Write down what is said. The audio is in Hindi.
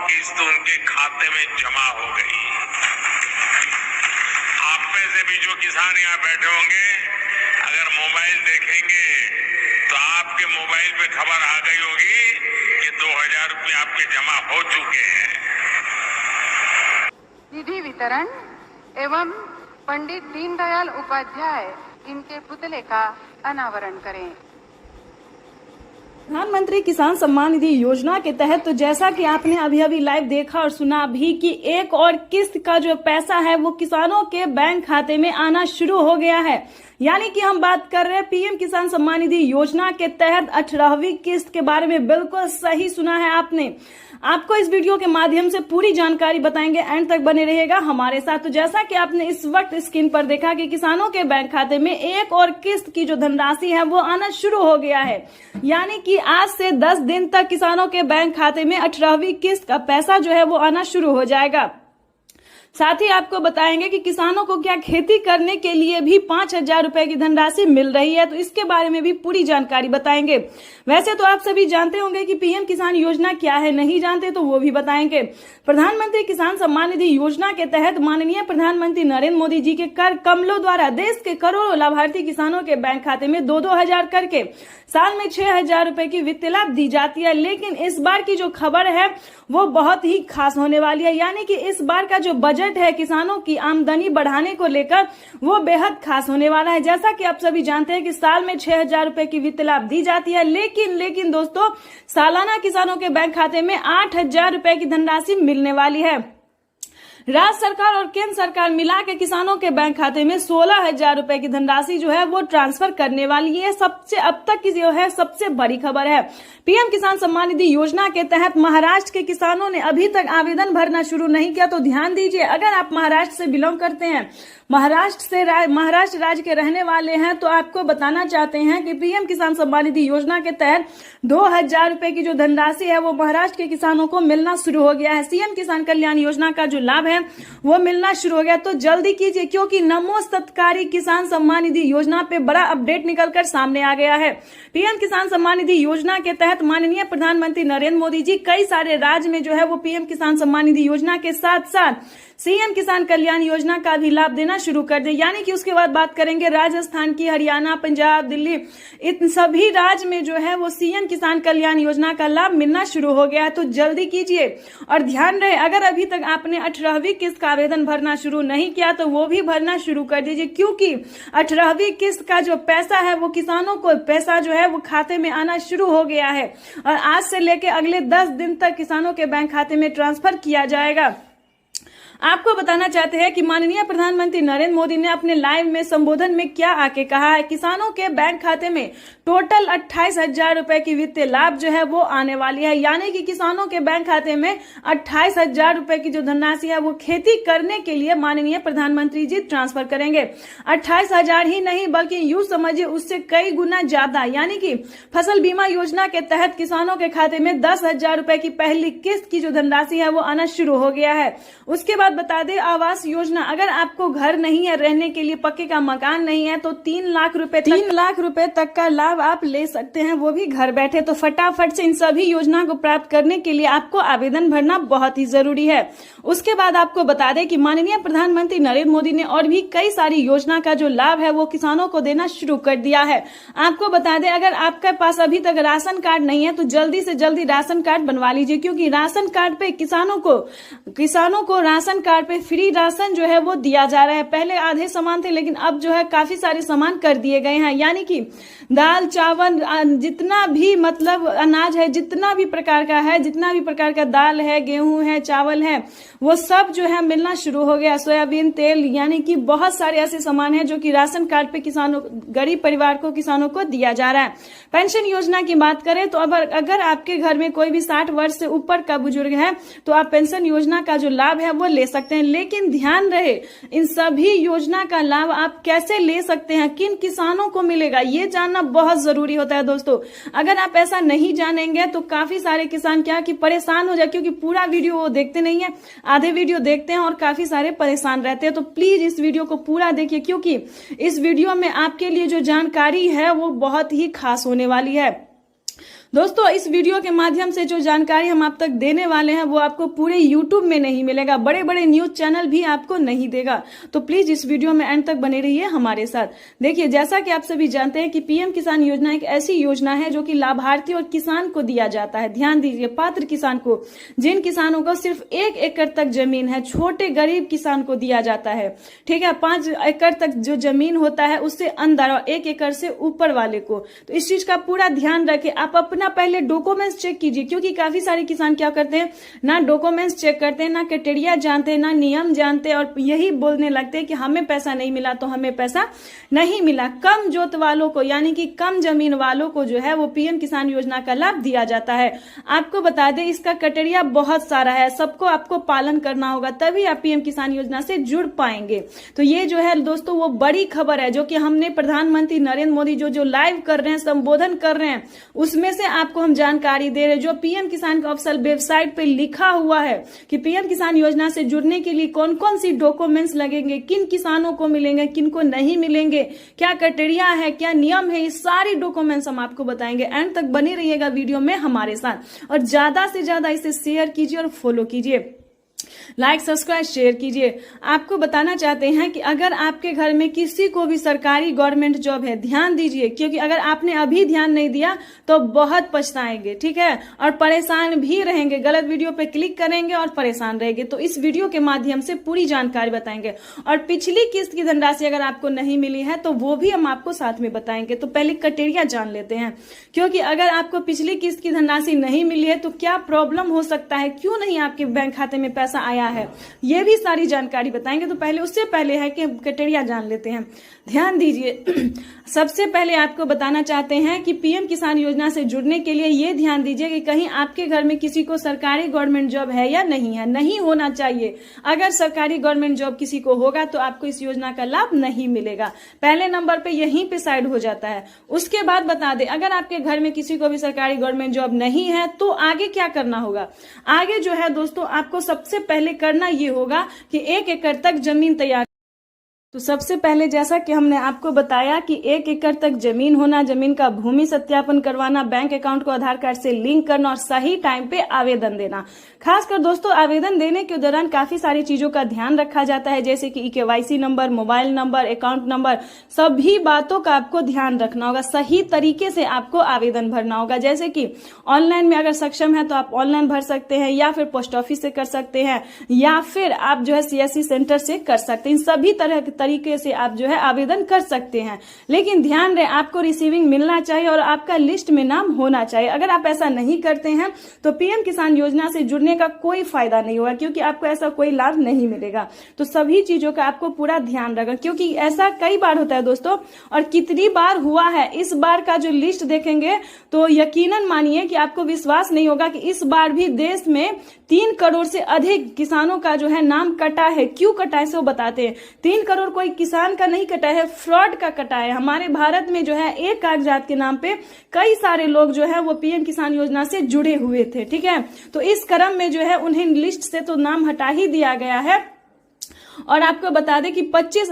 किस्त उनके खाते में जमा हो गई। आप में से भी जो किसान यहाँ बैठे होंगे, अगर मोबाइल देखेंगे तो आपके मोबाइल पे खबर आ गई होगी कि 2000 रुपये आपके जमा हो चुके हैं। निधि वितरण एवं पंडित दीनदयाल उपाध्याय इनके पुतले का अनावरण करें। प्रधानमंत्री किसान सम्मान निधि योजना के तहत तो जैसा कि आपने अभी अभी लाइव देखा और सुना भी कि एक और किस्त का जो पैसा है वो किसानों के बैंक खाते में आना शुरू हो गया है। यानी कि हम बात कर रहे हैं पीएम किसान सम्मान निधि योजना के तहत 18वीं किस्त के बारे में। बिल्कुल सही सुना है आपने। आपको इस वीडियो के माध्यम से पूरी जानकारी बताएंगे, एंड तक बने रहिएगा हमारे साथ। तो जैसा कि आपने इस वक्त स्क्रीन पर देखा कि किसानों के बैंक खाते में एक और किस्त की जो धनराशि है वो आना शुरू हो गया है। यानी कि आज से 10 दिन तक किसानों के बैंक खाते में 18वीं किस्त का पैसा जो है वो आना शुरू हो जाएगा। साथ ही आपको बताएंगे कि किसानों को क्या खेती करने के लिए भी 5000 रुपए की धनराशि मिल रही है, तो इसके बारे में भी पूरी जानकारी बताएंगे। वैसे तो आप सभी जानते होंगे कि पीएम किसान योजना क्या है, नहीं जानते तो वो भी बताएंगे। प्रधानमंत्री किसान सम्मान निधि योजना के तहत माननीय प्रधानमंत्री नरेंद्र मोदी जी के कर कमलों द्वारा देश के करोड़ों लाभार्थी किसानों के बैंक खाते में 2-2 हजार करके साल में 6000 रुपए की वित्तीय लाभ दी जाती है। लेकिन इस बार की जो खबर है वो बहुत ही खास होने वाली है। यानी कि इस बार का जो बजट है किसानों की आमदनी बढ़ाने को लेकर वो बेहद खास होने वाला है। जैसा कि आप सभी जानते हैं कि साल में 6000 रुपए की वित्तीय लाभ दी जाती है, लेकिन दोस्तों सालाना किसानों के बैंक खाते में 8000 रुपए की धनराशि मिलने वाली है। राज्य सरकार और केंद्र सरकार मिला के किसानों के बैंक खाते में 16,000 रुपए की धनराशि जो है वो ट्रांसफर करने वाली है। सबसे अब तक की जो है सबसे बड़ी खबर है। पीएम किसान सम्मान निधि योजना के तहत महाराष्ट्र के किसानों ने अभी तक आवेदन भरना शुरू नहीं किया, तो ध्यान दीजिए। अगर आप महाराष्ट्र से बिलोंग करते हैं, महाराष्ट्र राज्य के रहने वाले हैं, तो आपको बताना चाहते हैं कि पीएम किसान सम्मान निधि योजना के तहत 2000 रुपए की जो धनराशि है वो महाराष्ट्र के किसानों को मिलना शुरू हो गया है। सीएम किसान कल्याण योजना का जो लाभ है वो मिलना शुरू हो गया। तो जल्दी कीजिए, क्योंकि नमो सत्कारी किसान सम्मान निधि योजना पे बड़ा अपडेट निकलकर सामने आ गया है। पीएम किसान सम्मान निधि योजना के तहत माननीय प्रधानमंत्री नरेंद्र मोदी जी कई सारे राज्य में जो है वो पीएम किसान सम्मान निधि योजना के साथ साथ सीएम किसान कल्याण योजना का भी लाभ देना शुरू कर दे। यानी कि उसके बाद बात करेंगे राजस्थान की, हरियाणा, पंजाब, दिल्ली, इन सभी राज्य में जो है वो सीएम किसान कल्याण योजना का लाभ मिलना शुरू हो गया है। तो जल्दी कीजिए और ध्यान रहे, अगर अभी तक आपने 18वीं किस्त का आवेदन भरना शुरू नहीं किया तो वो भी भरना शुरू कर दीजिए, क्योंकि 18वीं किस्त का जो पैसा है वो किसानों को पैसा जो है वो खाते में आना शुरू हो गया है और आज से लेके अगले 10 दिन तक किसानों के बैंक खाते में ट्रांसफर किया जाएगा। आपको बताना चाहते हैं कि माननीय प्रधानमंत्री नरेंद्र मोदी ने अपने लाइव में संबोधन में क्या आके कहा है। किसानों के बैंक खाते में टोटल 28,000 रुपए की वित्तीय लाभ जो है वो आने वाली है। यानी कि किसानों के बैंक खाते में 28,000 रुपए की जो धनराशि है वो खेती करने के लिए माननीय प्रधानमंत्री जी ट्रांसफर करेंगे। 28,000 ही नहीं बल्कि यूं समझिए उससे कई गुना ज्यादा। यानी कि फसल बीमा योजना के तहत किसानों के खाते में 10,000 रुपए की पहली किस्त की जो धनराशि है वो आना शुरू हो गया है। उसके बाद बता दें आवास योजना, अगर आपको घर नहीं है रहने के लिए, पक्के का मकान नहीं है, तो 3 लाख रुपए तक का लाभ आप ले सकते हैं, वो भी घर बैठे। तो फटाफट से इन सभी योजना को प्राप्त करने के लिए आपको आवेदन भरना बहुत ही जरूरी है। उसके बाद आपको बता दें कि माननीय प्रधानमंत्री नरेंद्र मोदी ने और भी कई सारी योजना का जो लाभ है वो किसानों को देना शुरू कर दिया है। आपको बता दें अगर आपके पास अभी तक राशन कार्ड नहीं है तो जल्दी से जल्दी राशन कार्ड बनवा लीजिए, क्योंकि राशन कार्ड पे किसानों को राशन कार्ड पे फ्री राशन जो है वो दिया जा रहा है। पहले आधे सामान थे लेकिन अब जो है काफी सारे सामान कर दिए गए हैं। यानी कि दाल, चावल, जितना भी मतलब अनाज है, जितना भी प्रकार का है, जितना भी प्रकार का दाल है, गेहूं है, चावल है, वो सब जो है मिलना शुरू हो गया। सोयाबीन तेल, यानी कि बहुत सारे ऐसे सामान हैं जो कि राशन कार्ड पे किसानों, गरीब परिवार को, किसानों को दिया जा रहा है। पेंशन योजना की बात करें तो अगर आपके घर में कोई भी 60 वर्ष से ऊपर का बुजुर्ग है तो आप पेंशन योजना का जो लाभ है वो ले सकते हैं। लेकिन ध्यान रहे इन सभी योजना का लाभ आप कैसे ले सकते हैं, किन किसानों को मिलेगा, ये जानना बहुत जरूरी होता है दोस्तों। अगर आप ऐसा नहीं जानेंगे तो काफी सारे किसान क्या कि परेशान हो जाए, क्योंकि पूरा वीडियो वो देखते नहीं है, आधे वीडियो देखते हैं और काफी सारे परेशान रहते हैं। तो प्लीज इस वीडियो को पूरा देखिए, क्योंकि इस वीडियो में आपके लिए जो जानकारी है वो बहुत ही खास होने वाली है। दोस्तों इस वीडियो के माध्यम से जो जानकारी हम आप तक देने वाले हैं वो आपको पूरे यूट्यूब में नहीं मिलेगा, बड़े बड़े न्यूज चैनल भी आपको नहीं देगा। तो प्लीज इस वीडियो में एंड तक बने रहिए हमारे साथ। देखिए, जैसा कि आप सभी जानते हैं कि पीएम किसान योजना एक ऐसी योजना है जो कि लाभार्थी और किसान को दिया जाता है। ध्यान दीजिए, पात्र किसान को, जिन किसानों को सिर्फ 1 एकड़ तक जमीन है, छोटे गरीब किसान को दिया जाता है। ठीक है, 5 एकड़ तक जो जमीन होता है उससे अंदर और 1 एकड़ से ऊपर वाले को। तो इस चीज का पूरा ध्यान रखें। आप अपना पहले डॉक्यूमेंट्स चेक कीजिए, क्योंकि काफी सारे किसान क्या करते हैं, ना डॉक्यूमेंट्स चेक करते हैं, ना क्राइटेरिया जानते हैं, ना नियम जानते हैं, और यही बोलने लगते हैं कि हमें पैसा नहीं मिला तो हमें पैसा नहीं मिला। कम जोत वालों को, यानी कि कम जमीन वालों को जो है वो पीएम किसान योजना का लाभ दिया जाता है। आपको बता दें, इसका क्राइटेरिया बहुत सारा है, सबको आपको पालन करना होगा, तभी आप पीएम किसान योजना से जुड़ पाएंगे। तो ये जो है दोस्तों वो बड़ी खबर है जो कि हमने प्रधानमंत्री नरेंद्र मोदी जो लाइव कर रहे हैं, संबोधन कर रहे हैं, उसमें से आपको हम जानकारी दे रहे हैं। जो पीएम किसान का ऑफिशियल वेबसाइट पे लिखा हुआ है कि पीएम किसान योजना से जुड़ने के लिए कौन कौन सी डॉक्यूमेंट्स लगेंगे, किन किसानों को मिलेंगे, किन को नहीं मिलेंगे, क्या क्राइटेरिया है, क्या नियम है, ये सारी डॉक्यूमेंट्स हम आपको बताएंगे। एंड तक बने रहिएगा वीडियो में हमारे साथ, और ज्यादा से ज्यादा इसे शेयर कीजिए और फॉलो कीजिए, लाइक सब्सक्राइब शेयर कीजिए। आपको बताना चाहते हैं कि अगर आपके घर में किसी को भी सरकारी गवर्नमेंट जॉब है, ध्यान दीजिए, क्योंकि अगर आपने अभी ध्यान नहीं दिया तो बहुत पछताएंगे। ठीक है, और परेशान भी रहेंगे, गलत वीडियो पे क्लिक करेंगे और परेशान रहेंगे। तो इस वीडियो के माध्यम से पूरी जानकारी बताएंगे, और पिछली किस्त की धनराशि अगर आपको नहीं मिली है तो वो भी हम आपको साथ में बताएंगे। तो पहले क्राइटेरिया जान लेते हैं, क्योंकि अगर आपको पिछली किस्त की धनराशि नहीं मिली है तो क्या प्रॉब्लम हो सकता है, क्यों नहीं आपके बैंक खाते में पैसा आया है, ये भी सारी जानकारी बताएंगे। तो पहले उससे पहले है कि क्राइटेरिया जान लेते हैं। ध्यान दीजिए, सबसे पहले आपको बताना चाहते हैं कि पीएम किसान योजना से जुड़ने के लिए ये ध्यान दीजिए कि कहीं आपके घर में किसी को सरकारी गवर्नमेंट जॉब है या नहीं है। नहीं होना चाहिए। अगर सरकारी गवर्नमेंट जॉब किसी को होगा तो आपको इस योजना का लाभ नहीं मिलेगा। पहले नंबर पे यहीं पे साइड हो जाता है। उसके बाद बता दें, अगर आपके घर में किसी को भी सरकारी गवर्नमेंट जॉब नहीं है तो आगे क्या करना होगा। आगे जो है दोस्तों, आपको सबसे पहले करना ये होगा कि 1 एकड़ तक जमीन तैयार। तो सबसे पहले जैसा कि हमने आपको बताया कि 1 एकड़ तक जमीन होना, जमीन का भूमि सत्यापन करवाना, बैंक अकाउंट को आधार कार्ड से लिंक करना और सही टाइम पे आवेदन देना। खासकर दोस्तों आवेदन देने के दौरान काफी सारी चीजों का ध्यान रखा जाता है, जैसे कि KYC number, mobile number, account number, सभी बातों का आपको ध्यान रखना होगा। सही तरीके से आपको आवेदन भरना होगा। जैसे कि ऑनलाइन में अगर सक्षम है तो आप ऑनलाइन भर सकते हैं, या फिर पोस्ट ऑफिस से कर सकते हैं, या फिर आप जो है सीएससी सेंटर से कर सकते हैं। इन सभी तरह तरीके से आप जो है आवेदन कर सकते हैं। लेकिन ध्यान रहे, आपको रिसीविंग मिलना चाहिए और आपका लिस्ट में नाम होना चाहिए। अगर आप ऐसा नहीं करते हैं तो पीएम किसान योजना से जुड़ने का कोई फायदा नहीं होगा, क्योंकि आपको ऐसा कोई लाभ नहीं मिलेगा। तो सभी चीजों का आपको पूरा ध्यान रखना, क्योंकि ऐसा कई बार होता है दोस्तों, और कितनी बार हुआ है। इस बार का जो लिस्ट देखेंगे तो यकीनन मानिए कि आपको विश्वास नहीं होगा कि इस बार भी देश में 3 करोड़ से अधिक किसानों का जो है नाम कटा है। क्यों कटा है सो बताते हैं। 3 करोड़ कोई किसान का नहीं कटा है, फ्रॉड का कटा है। हमारे भारत में जो है एक कागजात के नाम पे कई सारे लोग जो है वो पीएम किसान योजना से जुड़े हुए थे। ठीक है, तो इस क्रम में जो है उन्हें लिस्ट से तो नाम हटा ही दिया गया है। और आपको बता दें कि 25